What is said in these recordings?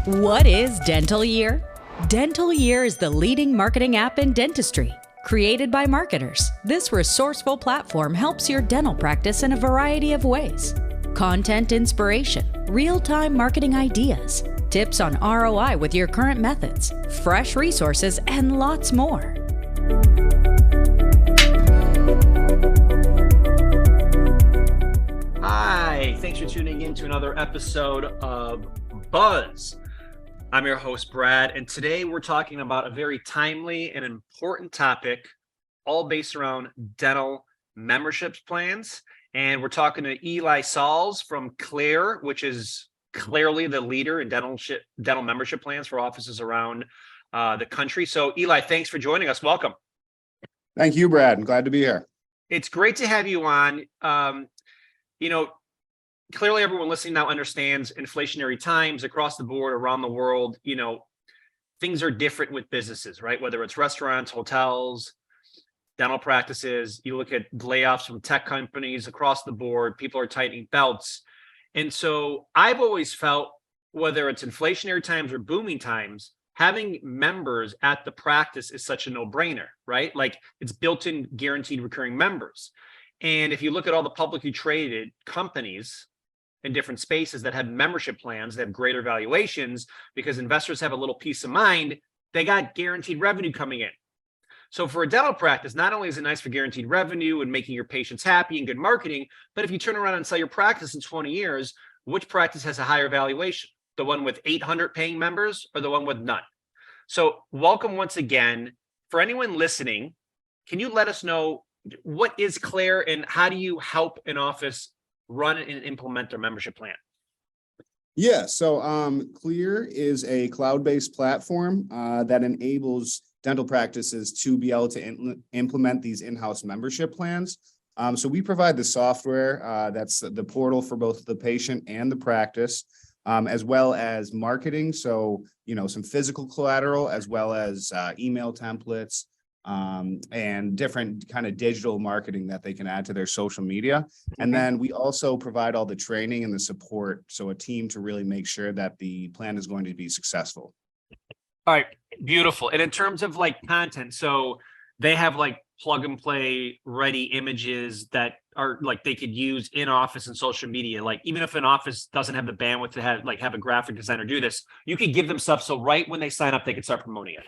What is Dental Year? Dental Year is the leading marketing app in dentistry. Created by marketers, this resourceful platform helps your dental practice in a variety of ways. Content inspiration, real-time marketing ideas, tips on ROI with your current methods, fresh resources, and lots more. Hi, thanks for tuning in to another episode of Buzz. I'm your host, Brad, and today we're talking about a very timely and important topic, all based around dental memberships plans. And we're talking to Eli Sauls from Claire, which is clearly the leader in dental membership plans for offices around the country. So, Eli, thanks for joining us. Welcome. Thank you, Brad. I'm glad to be here. It's great to have you on. Clearly everyone listening now understands inflationary times across the board around the world. Things are different with businesses, right? Whether it's restaurants, hotels, dental practices, you look at layoffs from tech companies across the board, people are tightening belts. And so I've always felt, whether it's inflationary times or booming times, having members at the practice is such a no-brainer, right? Like, it's built-in guaranteed recurring members. And if you look at all the publicly traded companies in different spaces that have membership plans, that have greater valuations because investors have a little peace of mind, they got guaranteed revenue coming in. So for a dental practice, not only is it nice for guaranteed revenue and making your patients happy and good marketing, but if you turn around and sell your practice in 20 years, which practice has a higher valuation? The one with 800 paying members or the one with none? So welcome once again. For anyone listening, can you let us know what is Claire and how do you help an office run and implement their membership plan? Yeah, so Clear is a cloud-based platform that enables dental practices to be able to implement these in-house membership plans. So we provide the software that's the portal for both the patient and the practice, as well as marketing. So, some physical collateral, as well as email templates, and different kind of digital marketing that they can add to their social media. And then we also provide all the training and the support, so a team to really make sure that the plan is going to be successful. All right, beautiful. And in terms of like content, so they have like plug and play ready images that are like they could use in office and social media. Like, even if an office doesn't have the bandwidth to have a graphic designer do this, you could give them stuff so right when they sign up, they can start promoting it.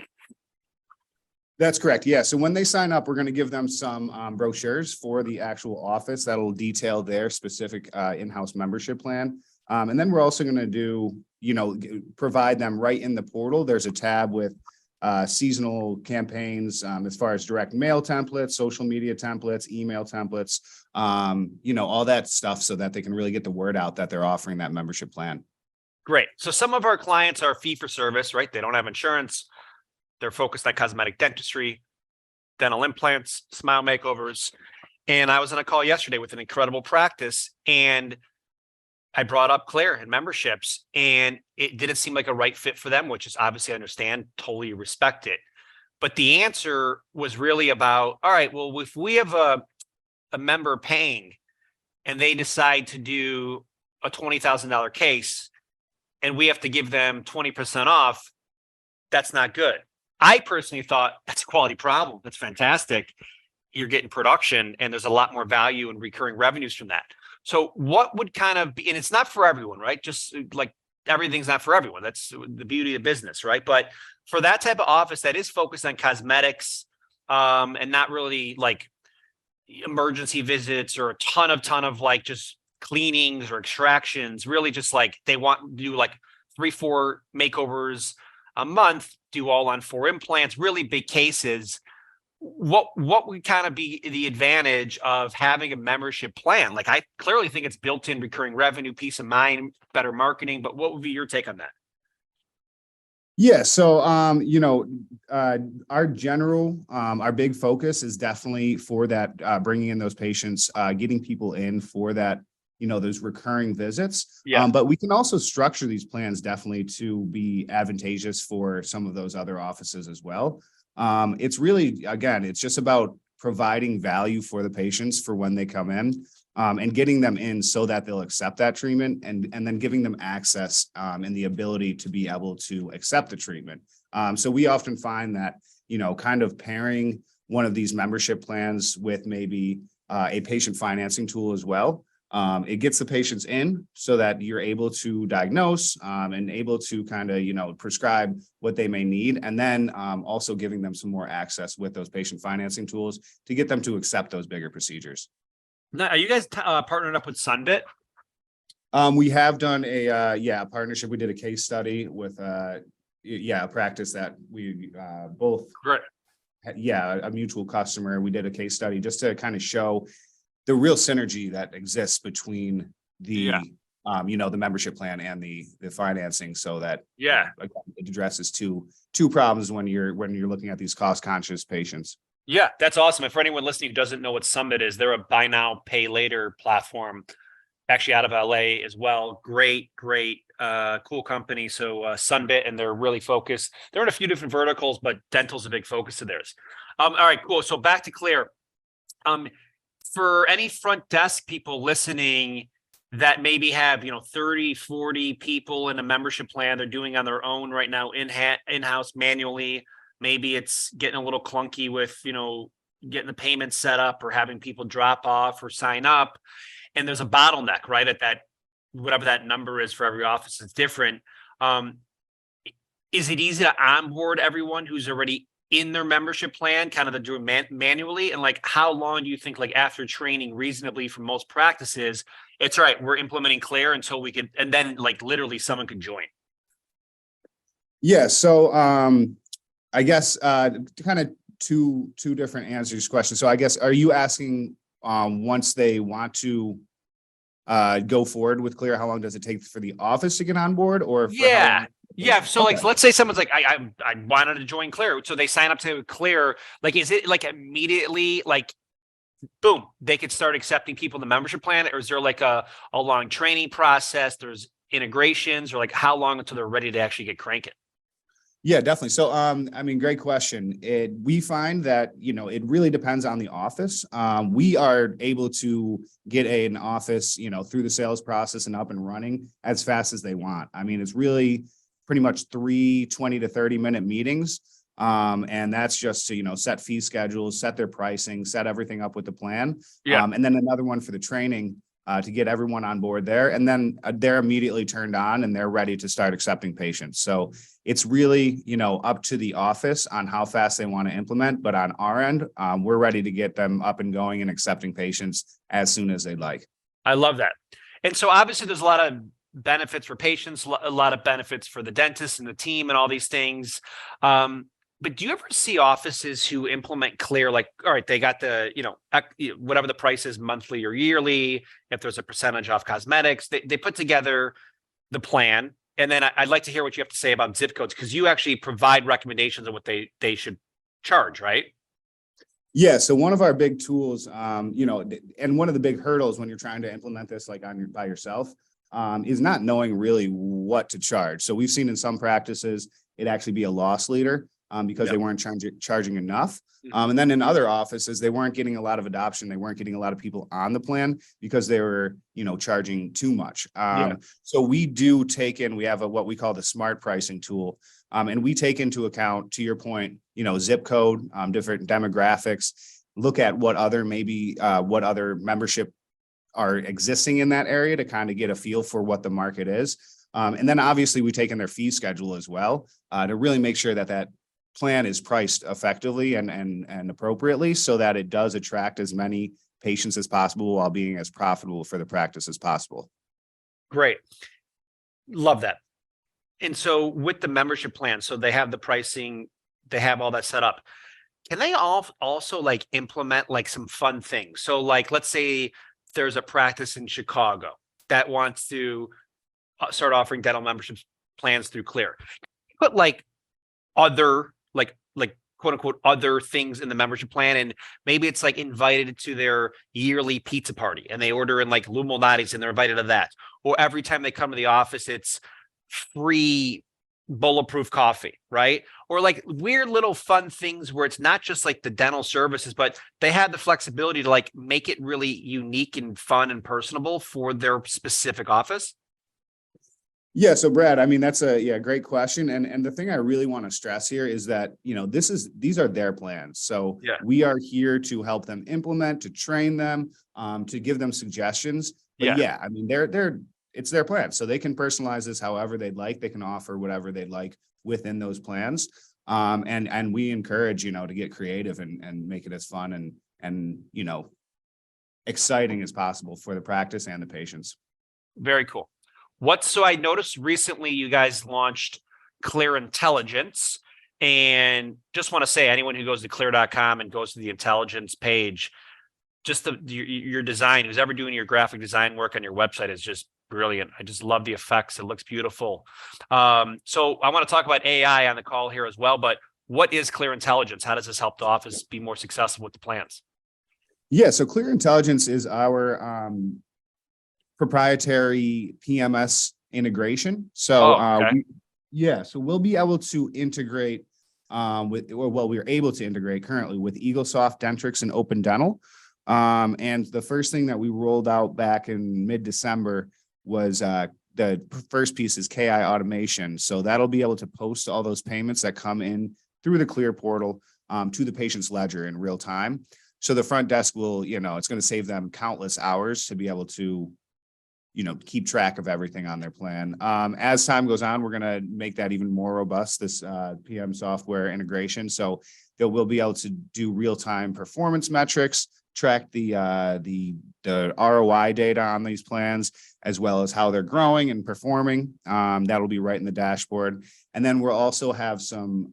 That's correct. Yeah. So when they sign up, we're going to give them some brochures for the actual office that'll detail their specific in-house membership plan. And then we're also going to do, provide them right in the portal. There's a tab with seasonal campaigns as far as direct mail templates, social media templates, email templates, all that stuff so that they can really get the word out that they're offering that membership plan. Great. So some of our clients are fee for service, right? They don't have insurance. They're focused on cosmetic dentistry, dental implants, smile makeovers. And I was on a call yesterday with an incredible practice, and I brought up Claire and memberships, and it didn't seem like a right fit for them, which is obviously I understand, totally respect it. But the answer was really about, all right, well, if we have a member paying and they decide to do a $20,000 case and we have to give them 20% off, that's not good. I personally thought that's a quality problem. That's fantastic. You're getting production and there's a lot more value and recurring revenues from that. So what would kind of be, and it's not for everyone, right? Just like everything's not for everyone. That's the beauty of business, right? But for that type of office that is focused on cosmetics and not really like emergency visits or a ton of like just cleanings or extractions, really just like they want to do like 3-4 makeovers a month, do all on 4 implants, really big cases. What would kind of be the advantage of having a membership plan? Like, I clearly think it's built-in recurring revenue, peace of mind, better marketing, but what would be your take on that? Yeah. So, our big focus is definitely for that, bringing in those patients, getting people in for that, those recurring visits. Yeah. But we can also structure these plans definitely to be advantageous for some of those other offices as well. It's really, again, it's just about providing value for the patients for when they come in. and getting them in so that they'll accept that treatment and then giving them access and the ability to be able to accept the treatment. So we often find that, kind of pairing one of these membership plans with maybe a patient financing tool as well. It gets the patients in so that you're able to diagnose and able to kind of, prescribe what they may need. And then also giving them some more access with those patient financing tools to get them to accept those bigger procedures. Now, are you guys partnered up with Sunbit? We have done a partnership. We did a case study with a practice that we both Great. a mutual customer. We did a case study just to kind of show the real synergy that exists between the the membership plan and the financing, so that again, it addresses two problems when you're looking at these cost conscious patients. Yeah, that's awesome. And for anyone listening who doesn't know what Summit is, they're a buy now, pay later platform, actually out of LA as well. Great, cool company. So Sunbit, and they're really focused. They're in a few different verticals, but dental's a big focus of theirs. All right, cool. So back to Clear. For any front desk people listening that maybe have, 30, 40 people in a membership plan they're doing on their own right now in-house manually. Maybe it's getting a little clunky with, getting the payments set up or having people drop off or sign up. And there's a bottleneck, right? At that, whatever that number is for every office, it's different. Is it easy to onboard everyone who's already in their membership plan, kind of to do it manually? And like, how long do you think, like after training reasonably for most practices, it's all right, we're implementing Clear until we can, and then like literally someone can join? Yeah. So, I guess kind of two different answers to this question. So I guess, are you asking once they want to go forward with Clear, how long does it take for the office to get on board? Or yeah. So Okay. like, let's say someone's like, I wanted to join Clear. So they sign up to Clear. Like, is it like immediately like, boom, they could start accepting people in the membership plan? Or is there like a long training process? There's integrations, or like how long until they're ready to actually get cranking? Yeah, definitely. So, great question. We find that, it really depends on the office. We are able to get an office, through the sales process and up and running as fast as they want. It's really pretty much 20 to 30-minute meetings. And that's just to, set fee schedules, set their pricing, set everything up with the plan. Yeah. And then another one for the training to get everyone on board there. And then they're immediately turned on and they're ready to start accepting patients. So it's really, up to the office on how fast they want to implement. But on our end, we're ready to get them up and going and accepting patients as soon as they'd like. I love that. And so obviously there's a lot of benefits for patients, a lot of benefits for the dentist and the team and all these things. But do you ever see offices who implement Clear, like, all right, they got the, whatever the price is monthly or yearly, if there's a percentage off cosmetics, they put together the plan. And then I'd like to hear what you have to say about zip codes, because you actually provide recommendations on what they should charge, right? Yeah. So one of our big tools, and one of the big hurdles when you're trying to implement this, like by yourself, is not knowing really what to charge. So we've seen in some practices, it actually be a loss leader. Because they weren't charging enough. And then in other offices, they weren't getting a lot of adoption. They weren't getting a lot of people on the plan because they were, charging too much. So we do we have what we call the smart pricing tool. And we take into account, to your point, zip code, different demographics, look at what other membership are existing in that area to kind of get a feel for what the market is. And then obviously we take in their fee schedule as well to really make sure that plan is priced effectively and appropriately so that it does attract as many patients as possible while being as profitable for the practice as possible. Great. Love that. And so with the membership plan, so they have the pricing, they have all that set up. Can they also like implement like some fun things? So like, let's say there's a practice in Chicago that wants to start offering dental membership plans through Clear. Put like other like quote unquote other things in the membership plan, and maybe it's like invited to their yearly pizza party and they order in like Lumolnati's and they're invited to that. Or every time they come to the office, it's free bulletproof coffee, right? Or like weird little fun things where it's not just like the dental services, but they have the flexibility to like make it really unique and fun and personable for their specific office. Yeah, so Brad, I mean, that's a great question. And the thing I really want to stress here is that, these are their plans. So Yeah. we are here to help them implement, to train them, to give them suggestions. But yeah, I mean, it's their plan. So they can personalize this however they'd like. They can offer whatever they'd like within those plans. And we encourage, to get creative and make it as fun and exciting as possible for the practice and the patients. Very cool. So I noticed recently you guys launched Clear Intelligence, and just want to say anyone who goes to clear.com and goes to the intelligence page, just your design, who's ever doing your graphic design work on your website is just brilliant. I just love the effects. It looks beautiful. So I want to talk about AI on the call here as well, but what is Clear Intelligence? How does this help the office be more successful with the plans? Yeah, so Clear Intelligence is our proprietary PMS integration. So so we'll be able to integrate we're able to integrate currently with EagleSoft, Dentrix, and Open Dental. And the first thing that we rolled out back in mid-December was the first piece is KI automation. So that'll be able to post all those payments that come in through the Clear portal to the patient's ledger in real time. So the front desk will, it's going to save them countless hours to be able to keep track of everything on their plan. As time goes on, we're going to make that even more robust, this PM software integration. So that we'll be able to do real-time performance metrics, track the ROI data on these plans, as well as how they're growing and performing. That'll be right in the dashboard. And then we'll also have some,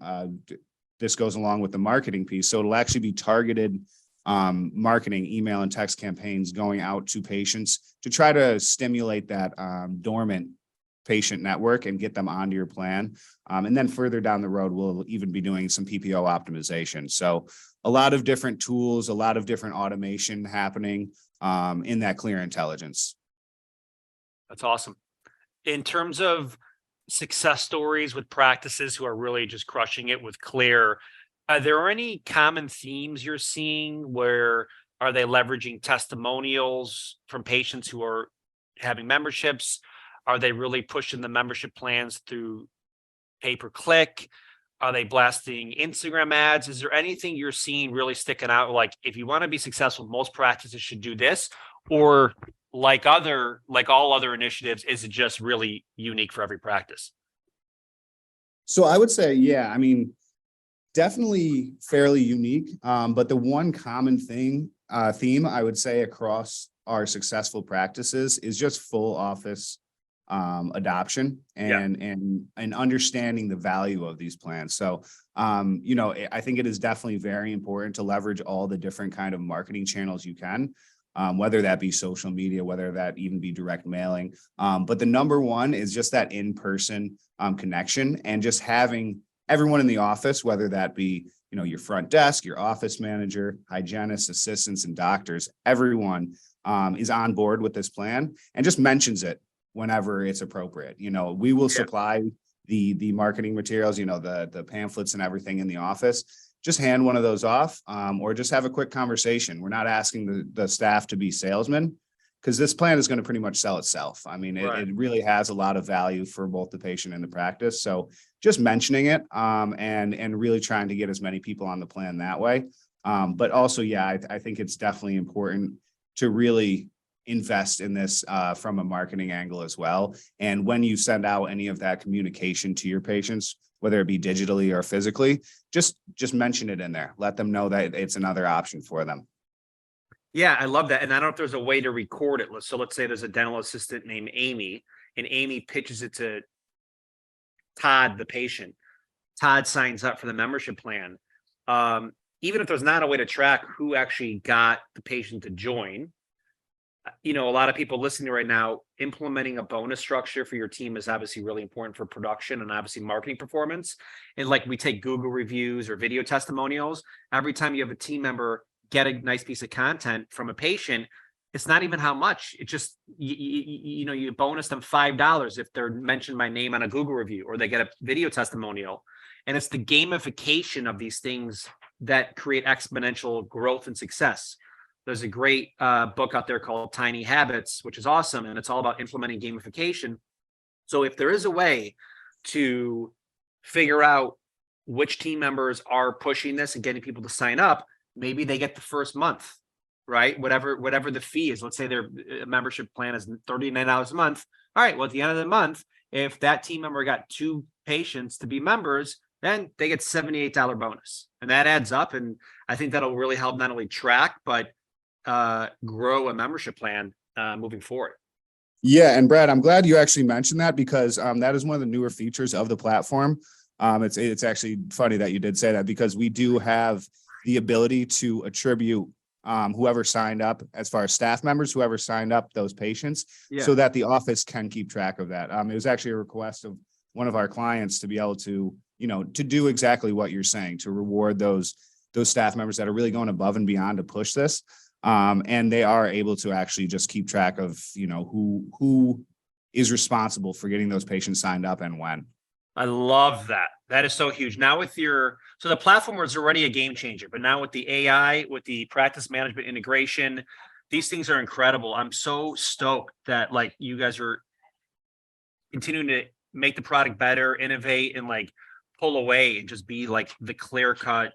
this goes along with the marketing piece. So it'll actually be targeted marketing, email and text campaigns going out to patients to try to stimulate that dormant patient network and get them onto your plan. And then further down the road, we'll even be doing some PPO optimization. So a lot of different tools, a lot of different automation happening in that Clear Intelligence. That's awesome. In terms of success stories with practices who are really just crushing it with Clear, are there any common themes you're seeing? Where are they leveraging testimonials from patients who are having memberships? Are they really pushing the membership plans through pay-per-click? Are they blasting Instagram ads? Is there anything you're seeing really sticking out? Like, if you want to be successful, most practices should do this, or like all other initiatives, is it just really unique for every practice? So I would say, definitely fairly unique. But the one common theme I would say across our successful practices is just full office adoption and understanding the value of these plans. So, I think it is definitely very important to leverage all the different kind of marketing channels you can, whether that be social media, whether that even be direct mailing. But the number one is just that in-person connection and just having everyone in the office, whether that be, your front desk, your office manager, hygienists, assistants, and doctors, everyone is on board with this plan and just mentions it whenever it's appropriate. We will supply the marketing materials, the pamphlets and everything in the office. Just hand one of those off, or just have a quick conversation. We're not asking the staff to be salesmen, because this plan is going to pretty much sell itself. I mean, it really has a lot of value for both the patient and the practice. So just mentioning it and really trying to get as many people on the plan that way. But also, I think it's definitely important to really invest in this from a marketing angle as well. And when you send out any of that communication to your patients, whether it be digitally or physically, just mention it in there. Let them know that it's another option for them. Yeah, I love that. And I don't know if there's a way to record it. So let's say there's a dental assistant named Amy, and Amy pitches it to Todd, the patient. Todd signs up for the membership plan. Even if there's not a way to track who actually got the patient to join, a lot of people listening right now, implementing a bonus structure for your team is obviously really important for production and obviously marketing performance. And like we take Google reviews or video testimonials, every time you have a team member get a nice piece of content from a patient, it's not even how much. It just you bonus them $5 if they're mentioned by name on a Google review, or they get a video testimonial. And it's the gamification of these things that create exponential growth and success. There's a great book out there called Tiny Habits, which is awesome, and it's all about implementing gamification. So if there is a way to figure out which team members are pushing this and getting people to sign up, maybe they get the first month, right? Whatever the fee is. Let's say their membership plan is $39 a month. All right, well, at the end of the month, if that team member got 2 patients to be members, then they get $78 bonus. And that adds up. And I think that'll really help not only track, but grow a membership plan moving forward. Yeah, and Brad, I'm glad you actually mentioned that, because that is one of the newer features of the platform. It's actually funny that you did say that, because we do have the ability to attribute whoever signed up, as far as staff members, whoever signed up those patients, so that the office can keep track of that. It was actually a request of one of our clients to be able to, to do exactly what you're saying, to reward those staff members that are really going above and beyond to push this. And they are able to actually just keep track of, who is responsible for getting those patients signed up and when. I love that. That is so huge. Now so the platform was already a game changer, but now with the AI, with the practice management integration, these things are incredible. I'm so stoked that you guys are continuing to make the product better, innovate, and pull away and just be the clear-cut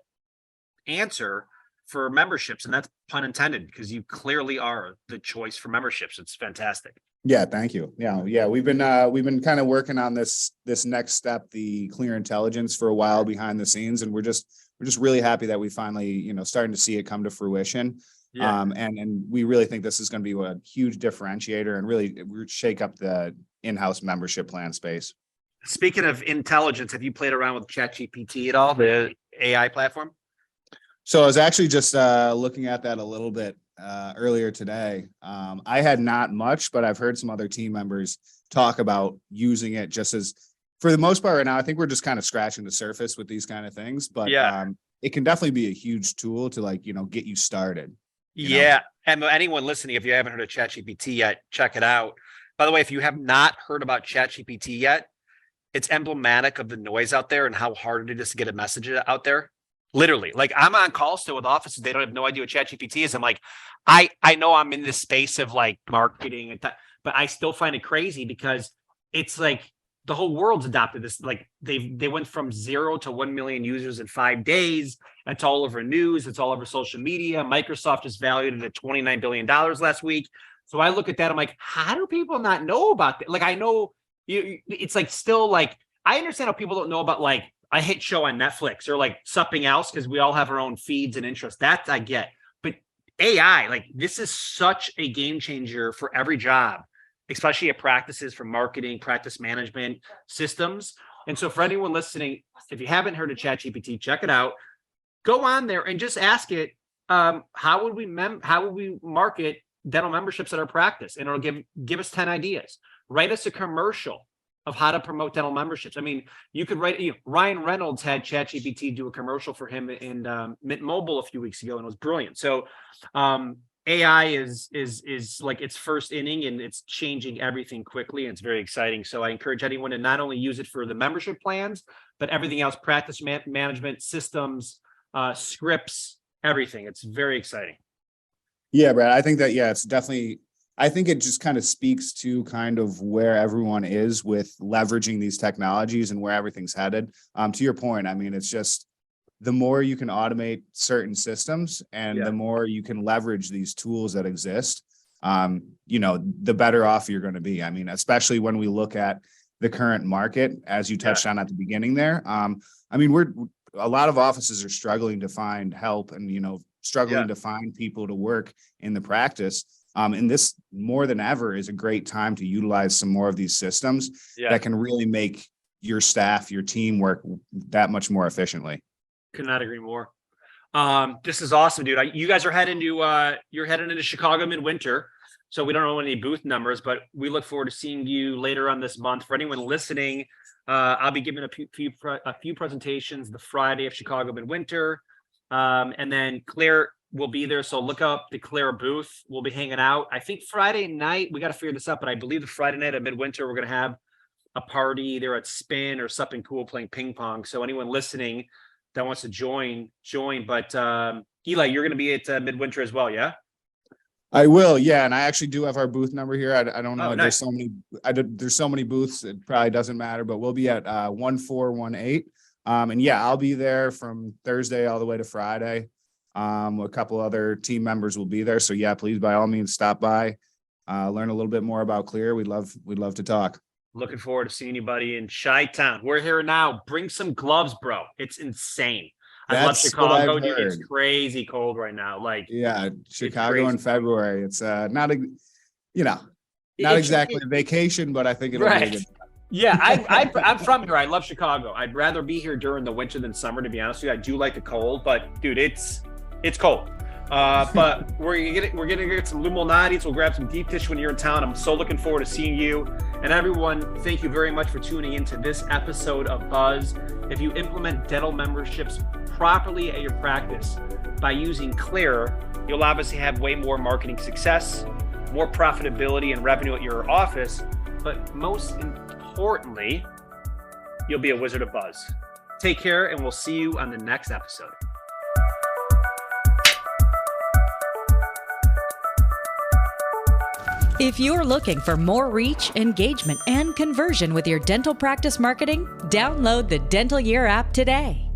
answer for memberships. And that's pun intended, because you clearly are the choice for memberships. It's fantastic. Yeah, thank you. Yeah. We've been kind of working on this next step, the clear intelligence, for a while behind the scenes, and we're just really happy that we finally, starting to see it come to fruition. Yeah. And we really think this is going to be a huge differentiator and really shake up the in-house membership plan space. Speaking of intelligence, have you played around with ChatGPT at all, the AI platform? So I was actually just looking at that a little bit earlier today. I had not much, but I've heard some other team members talk about using it just as, for the most part right now, I think we're just kind of scratching the surface with these kind of things, but it can definitely be a huge tool to get you started. Yeah. And anyone listening, if you haven't heard of ChatGPT yet, check it out. By the way, if you have not heard about ChatGPT yet, it's emblematic of the noise out there and how hard it is to get a message out there. Literally, I'm on call still with offices. They don't have no idea what ChatGPT is. I'm I know I'm in this space of marketing, and but I still find it crazy, because it's the whole world's adopted this. They went from 0 to 1 million users in 5 days. It's all over news. It's all over social media. Microsoft just valued it at $29 billion last week. So I look at that. I'm how do people not know about that? I know it's still I understand how people don't know about a hit show on Netflix or something else, because we all have our own feeds and interests. That I get. But AI, this is such a game changer for every job, especially at practices, for marketing, practice management systems. And so for anyone listening, if you haven't heard of ChatGPT, check it out. Go on there and just ask it, how would we market dental memberships at our practice? And it'll give us 10 ideas. Write us a commercial of how to promote dental memberships. I mean, you could write, Ryan Reynolds had ChatGPT do a commercial for him in Mint Mobile a few weeks ago, and it was brilliant. So AI is its first inning, and it's changing everything quickly, and it's very exciting. So I encourage anyone to not only use it for the membership plans, but everything else, practice management systems, scripts, everything. It's very exciting. Yeah, Brad, I think that, it's definitely, I think it just kind of speaks to kind of where everyone is with leveraging these technologies and where everything's headed. To your point, I mean, it's just the more you can automate certain systems and the more you can leverage these tools that exist, the better off you're going to be. I mean, especially when we look at the current market, as you touched on at the beginning there. I mean, a lot of offices are struggling to find help and, struggling to find people to work in the practice. And this, more than ever, is a great time to utilize some more of these systems that can really make your staff, your team work that much more efficiently. Could not agree more. This is awesome, dude. You guys are heading into Chicago midwinter. So we don't know any booth numbers, but we look forward to seeing you later on this month. For anyone listening, I'll be giving a few presentations the Friday of Chicago midwinter. And then Claire, We'll be there. So look up the Clear booth. We'll be hanging out. I think Friday night, we got to figure this out, but I believe the Friday night at Midwinter, we're going to have a party either at Spin or something cool playing ping pong. So anyone listening that wants to join. But Eli, you're going to be at Midwinter as well, yeah? I will, yeah, and I actually do have our booth number here. I don't know. Oh, nice. There's so many booths. It probably doesn't matter, but we'll be at 1418. And yeah, I'll be there from Thursday all the way to Friday. A couple other team members will be there. So yeah, please by all means stop by, learn a little bit more about Clear. We'd love to talk. Looking forward to seeing anybody in Chi-Town. We're here now. Bring some gloves, bro. It's insane. I love Chicago, dude. It's crazy cold right now. Like, yeah, Chicago in February. It's not exactly a vacation, but I think it'll be a good. Yeah, I'm from here. I love Chicago. I'd rather be here during the winter than summer, to be honest with you. I do like the cold, but dude, it's cold. But we're gonna get some Luminati's. We'll grab some deep dish when you're in town. I'm so looking forward to seeing you. And everyone, thank you very much for tuning into this episode of Buzz. If you implement dental memberships properly at your practice by using Clear, you'll obviously have way more marketing success, more profitability and revenue at your office. But most importantly, you'll be a wizard of buzz. Take care, and we'll see you on the next episode. If you're looking for more reach, engagement, and conversion with your dental practice marketing, download the Dental Year app today.